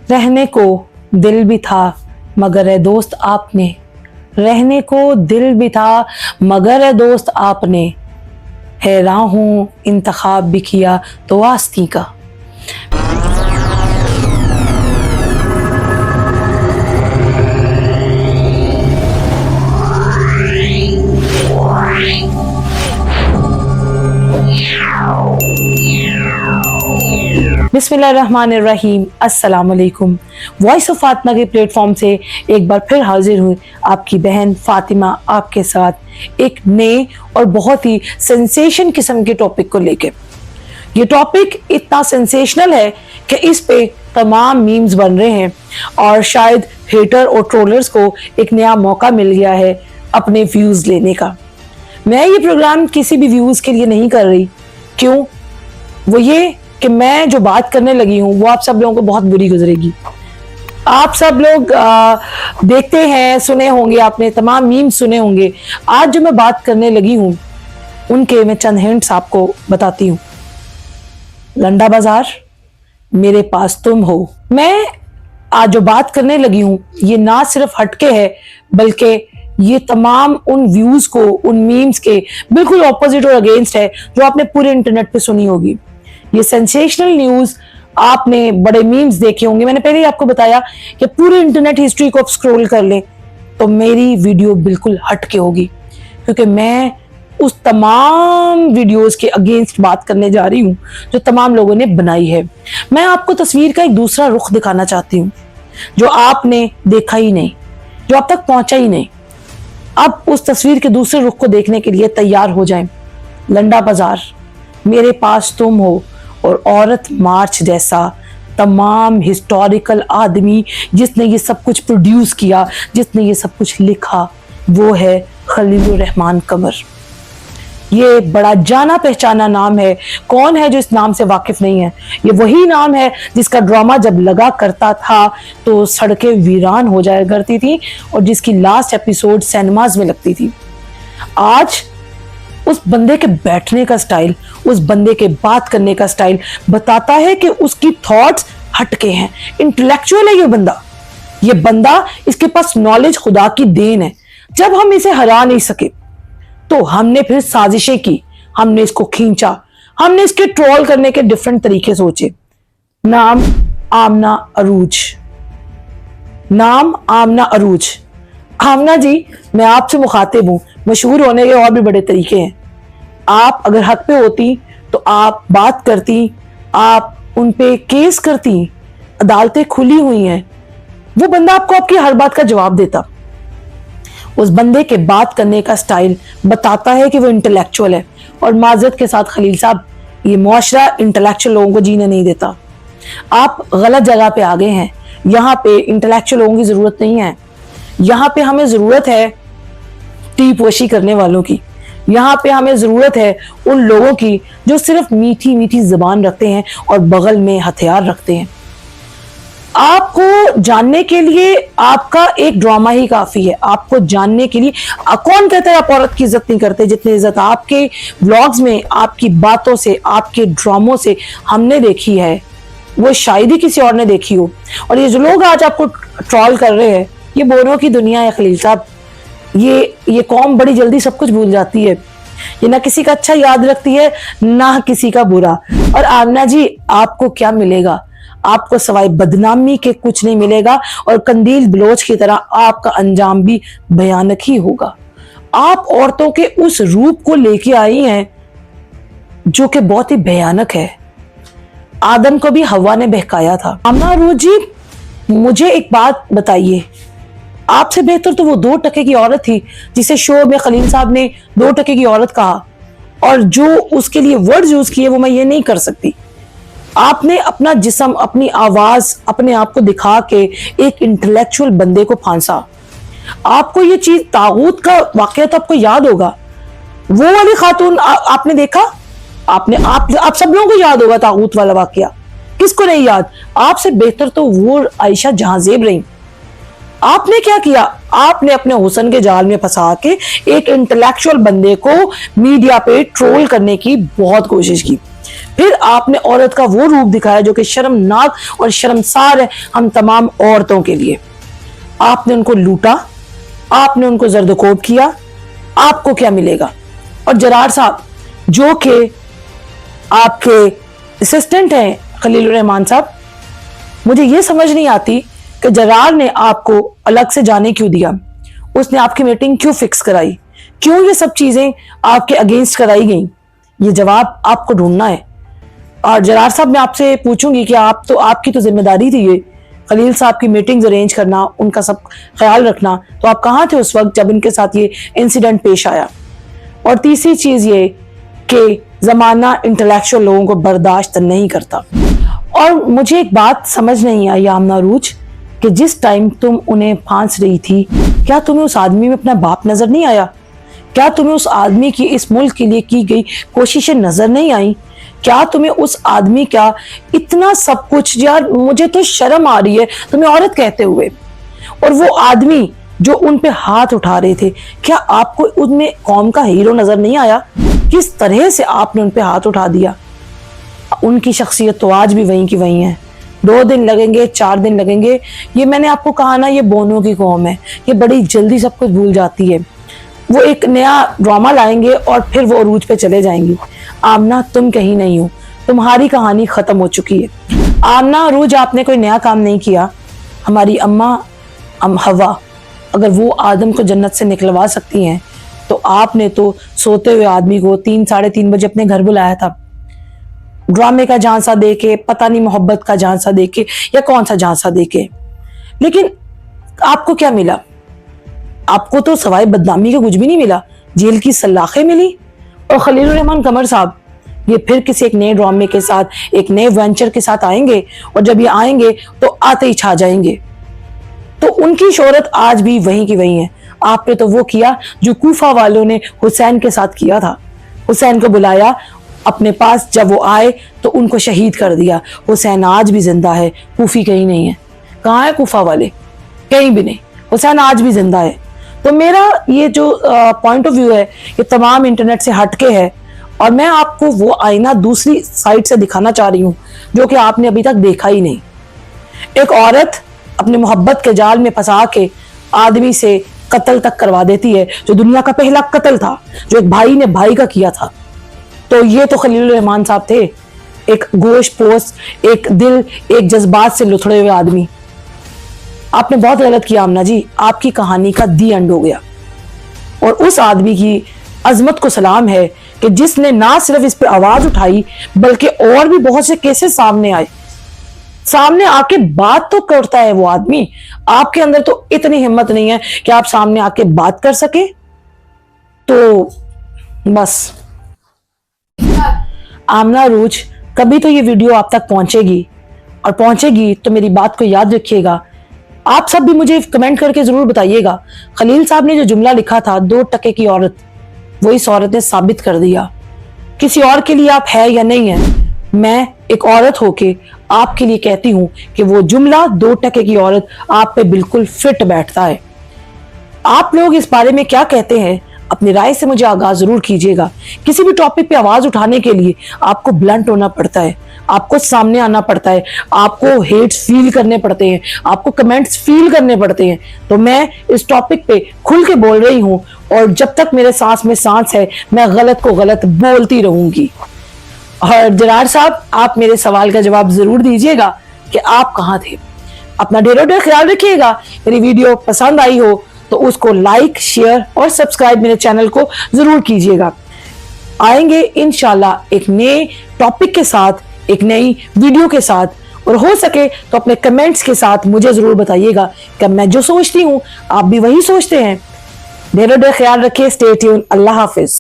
रहने को दिल भी था मगर है दोस्त आपने, रहने को दिल भी था मगर है दोस्त आपने, हैरान हूँ इंतखाब भी किया तो आस्ती का। बिस्मिल्लाहिर्रहमानिर्रहीम, अस्सलाम वालेकुम। वॉइस ऑफ फातिमा के प्लेटफॉर्म से एक बार फिर हाजिर हुई आपकी बहन फातिमा आपके साथ एक नए और बहुत ही सेंसेशन किस्म के टॉपिक को लेके। ये टॉपिक इतना सेंसेशनल है कि इस पे तमाम मीम्स बन रहे हैं और शायद हेटर और ट्रोलर्स को एक नया मौका मिल गया है अपने व्यूज लेने का। मैं ये प्रोग्राम किसी भी व्यूज के लिए नहीं कर रही। क्यों? वो ये कि मैं जो बात करने लगी हूँ वो आप सब लोगों को बहुत बुरी गुजरेगी। आप सब लोग देखते हैं, सुने होंगे, आपने तमाम मीम्स सुने होंगे। आज जो मैं बात करने लगी हूँ उनके मैं चंद हिंट्स आपको बताती हूँ। लंडा बाजार, मेरे पास तुम हो। मैं आज जो बात करने लगी हूँ ये ना सिर्फ हटके है बल्कि ये तमाम उन व्यूज को, उन मीम्स के बिल्कुल ऑपोजिट और अगेंस्ट है जो आपने पूरे इंटरनेट पे सुनी होगी। ये सेंसेशनल न्यूज आपने बड़े मीम्स देखे होंगे। मैंने पहले ही आपको बताया कि पूरे इंटरनेट हिस्ट्री को आप स्क्रॉल कर लें तो मेरी वीडियो बिल्कुल हटके होगी, क्योंकि मैं उस तमाम वीडियोस के अगेंस्ट बात करने जा रही हूँ जो तमाम लोगों ने बनाई है। मैं आपको तस्वीर का एक दूसरा रुख दिखाना चाहती हूँ जो आपने देखा ही नहीं, जो आप तक पहुंचा ही नहीं। अब उस तस्वीर के दूसरे रुख को देखने के लिए तैयार हो जाएं। लंडा बाजार, मेरे पास तुम हो और औरत मार्च जैसा तमाम हिस्टोरिकल आदमी जिसने ये सब कुछ प्रोड्यूस किया, जिसने ये सब कुछ लिखा, वो है खलीलुर रहमान कमर। ये बड़ा जाना पहचाना नाम है। कौन है जो इस नाम से वाकिफ नहीं है? ये वही नाम है जिसका ड्रामा जब लगा करता था तो सड़कें वीरान हो जाया करती थी और जिसकी लास्ट एपिसोड सिनेमाज में लगती थी। आज उस बंदे के बैठने का स्टाइल, उस बंदे के बात करने का स्टाइल बताता है कि उसकी थॉट्स हटके हैं। इंटेलेक्चुअल है ये बंदा, इसके पास नॉलेज खुदा की देन है। जब हम इसे हरा नहीं सके तो हमने फिर साजिशें की, हमने इसको खींचा, हमने इसके ट्रोल करने के डिफरेंट तरीके सोचे। नाम आमना अरूज। नाम आमना अरूज। आमना जी, मैं आपसे मुखातिब हूं। मशहूर होने के और भी बड़े तरीके हैं। आप अगर हक पे होती तो आप बात करती, आप उन पे केस करती, अदालतें खुली हुई हैं। वो बंदा आपको आपकी हर बात का जवाब देता। उस बंदे के बात करने का स्टाइल बताता है कि वो इंटेलेक्चुअल है। और माजरत के साथ खलील साहब, ये मुआशरा इंटेलेक्चुअल लोगों को जीने नहीं देता। आप गलत जगह पे आ गए हैं। यहाँ पे इंटेलेक्चुअल लोगों की जरूरत नहीं है। यहाँ पे हमें जरूरत है टी पोशी करने वालों की। यहाँ पे हमें जरूरत है उन लोगों की जो सिर्फ मीठी मीठी जुबान रखते हैं और बगल में हथियार रखते हैं। आपको जानने के लिए आपका एक ड्रामा ही काफी है। आपको जानने के लिए कौन कहता है आप औरत की इज्जत नहीं करते? जितनी इज्जत आपके व्लॉग्स में, आपकी बातों से, आपके ड्रामों से हमने देखी है वो शायद ही किसी और ने देखी हो। और ये जो लोग आज आपको ट्रोल कर रहे हैं, ये बोरों की दुनिया है खलील साहब। ये कौम बड़ी जल्दी सब कुछ भूल जाती है। ये ना किसी का अच्छा याद रखती है ना किसी का बुरा। और आमना जी, आपको क्या मिलेगा? आपको सवाए बदनामी के कुछ नहीं मिलेगा और कंदील बलोच की तरह आपका अंजाम भी भयानक ही होगा। आप औरतों के उस रूप को लेके आई हैं जो कि बहुत ही भयानक है। आदम को भी हवा ने बहकाया था। आमना अरूज जी, मुझे एक बात बताइए, आपसे बेहतर तो वो 2 टके की औरत थी जिसे शो में खलील साहब ने 2 टके की औरत कहा, और जो उसके लिए वर्ड्स यूज किए वो मैं ये नहीं कर सकती। आपने अपना जिस्म, अपनी आवाज, अपने आप को दिखा के एक इंटेलेक्चुअल बंदे को फांसा। आपको ये चीज, तागूत का वाकया तो आपको याद होगा। वो वाली खातून आपने देखा, आप सब लोगों को याद होगा तागूत वाला वाकया। किसको नहीं याद? आपसे बेहतर तो वो आयशा जहांजेब रही। आपने क्या किया? आपने अपने हुस्न के जाल में फंसा के एक इंटेलेक्चुअल बंदे को मीडिया पे ट्रोल करने की बहुत कोशिश की। फिर आपने औरत का वो रूप दिखाया जो कि शर्मनाक और शर्मसार है हम तमाम औरतों के लिए। आपने उनको लूटा, आपने उनको जर्दकोब किया, आपको क्या मिलेगा? और जरार साहब जो कि आपके असिस्टेंट हैं खलीलुर रहमान साहब, मुझे ये समझ नहीं आती कि जरार ने आपको अलग से जाने क्यों दिया, उसने आपकी मीटिंग क्यों फिक्स कराई, क्यों ये सब चीजें आपके अगेंस्ट कराई गई? ये जवाब आपको ढूंढना है। और जरार साहब मैं आपसे पूछूंगी कि आपकी तो जिम्मेदारी थी ये खलील साहब की मीटिंग्स अरेंज करना, उनका सब ख्याल रखना, तो आप कहाँ थे उस वक्त जब इनके साथ ये इंसिडेंट पेश आया? और तीसरी चीज ये कि जमाना इंटेलेक्चुअल लोगों को बर्दाश्त नहीं करता। और मुझे एक बात समझ नहीं आई आमना रूज कि जिस टाइम तुम उन्हें फांस रही थी, क्या तुम्हें उस आदमी में अपना बाप नजर नहीं आया? क्या तुम्हें उस आदमी की इस मुल्क के लिए की गई कोशिशें नजर नहीं आई? क्या तुम्हें उस आदमी का इतना सब कुछ, यार मुझे तो शर्म आ रही है तुम्हें औरत कहते हुए। और वो आदमी जो उन पे हाथ उठा रहे थे, क्या आपको उनमें कौम का हीरो नजर नहीं आया? किस तरह से आपने उन पे हाथ उठा दिया? उनकी शख्सियत तो आज भी वहीं की वहीं है। 2 दिन लगेंगे, 4 दिन लगेंगे, ये मैंने आपको कहा ना, ये बोनों की कौम है, ये बड़ी जल्दी सब कुछ भूल जाती है। वो एक नया ड्रामा लाएंगे और फिर वो अरूज पे चले जाएंगी। आमना तुम कहीं नहीं हो, तुम्हारी कहानी खत्म हो चुकी है। आमना अरूज आपने कोई नया काम नहीं किया। हमारी अम्मा हवा अगर वो आदम को जन्नत से निकलवा सकती हैं, तो आपने तो सोते हुए आदमी को 3 साढ़े 3 बजे अपने घर बुलाया था, ड्रामे का झांसा देके, पता नहीं मोहब्बत का झांसा देके या कौन सा झांसा देके। लेकिन आपको क्या मिला? आपको तो सवाए बदनामी का कुछ भी नहीं मिला, जेल की सलाखें मिली। और खलीलुर रहमान कमर साहब ये फिर किसी एक नए ड्रामे के साथ, एक नए वेंचर के साथ आएंगे, और जब ये आएंगे तो आते ही छा जाएंगे। तो उनकी शोहरत आज भी वहीं की वहीं है। आपने तो वो किया जो कूफा वालों ने हुसैन के साथ किया था। हुसैन को बुलाया अपने पास, जब वो आए तो उनको शहीद कर दिया। हुसैन आज भी जिंदा है, कूफी कहीं नहीं है। कहाँ है कूफा वाले? कहीं भी नहीं। हुसैन आज भी जिंदा है। तो मेरा ये जो पॉइंट ऑफ व्यू है ये तमाम इंटरनेट से हटके है, और मैं आपको वो आईना दूसरी साइड से दिखाना चाह रही हूँ जो कि आपने अभी तक देखा ही नहीं। एक औरत अपने मोहब्बत के जाल में फंसा के आदमी से कत्ल तक करवा देती है, जो दुनिया का पहला कत्ल था, जो एक भाई ने भाई का किया था। तो ये तो खलीलुर रहमान साहब थे, एक गोश पोस्ट, एक दिल, एक जज्बात से लुथड़े हुए आदमी। आपने बहुत गलत किया आमना जी, आपकी कहानी का दी एंड हो गया। और उस आदमी की अजमत को सलाम है कि जिसने ना सिर्फ इस पे आवाज उठाई, बल्कि और भी बहुत से केसेस सामने आए, सामने आके बात तो करता है वो आदमी। आपके अंदर तो इतनी हिम्मत नहीं है कि आप सामने आके बात कर सके। तो बस आमना रूज, कभी तो ये वीडियो आप तक पहुंचेगी, और पहुंचेगी तो मेरी बात को याद रखिएगा। आप सब भी मुझे कमेंट करके जरूर बताइएगा, खलील साहब ने जो जुमला लिखा था 2 टके की औरत, वो इस औरत ने साबित कर दिया। किसी और के लिए आप है या नहीं है, मैं एक औरत होके आपके लिए कहती हूं कि वो जुमला 2 टके की औरत आप पे बिल्कुल फिट बैठता है। आप लोग इस बारे में क्या कहते हैं, अपनी राय से मुझे आगाह जरूर कीजिएगा। किसी भी टॉपिक पे आवाज उठाने के लिए आपको ब्लंट होना पड़ता है, आपको सामने आना पड़ता है, आपको हेट्स फील करने पड़ते हैं, आपको कमेंट्स फील करने पड़ते हैं। तो मैं इस टॉपिक पे खुल के बोल रही हूँ, और जब तक मेरे सांस में सांस है मैं गलत को गलत बोलती रहूंगी। और जरार साहब, आप मेरे सवाल का जवाब जरूर दीजिएगा कि आप कहाँ थे। अपना ढेरों ढेर ख्याल रखिएगा। मेरी वीडियो पसंद आई हो तो उसको लाइक, शेयर और सब्सक्राइब मेरे चैनल को जरूर कीजिएगा। आएंगे इंशाल्लाह एक नए टॉपिक के साथ, एक नई वीडियो के साथ, और हो सके तो अपने कमेंट्स के साथ मुझे जरूर बताइएगा कि मैं जो सोचती हूँ आप भी वही सोचते हैं। ढेरों ढेर ख्याल रखिए। Stay tune. अल्लाह हाफिज।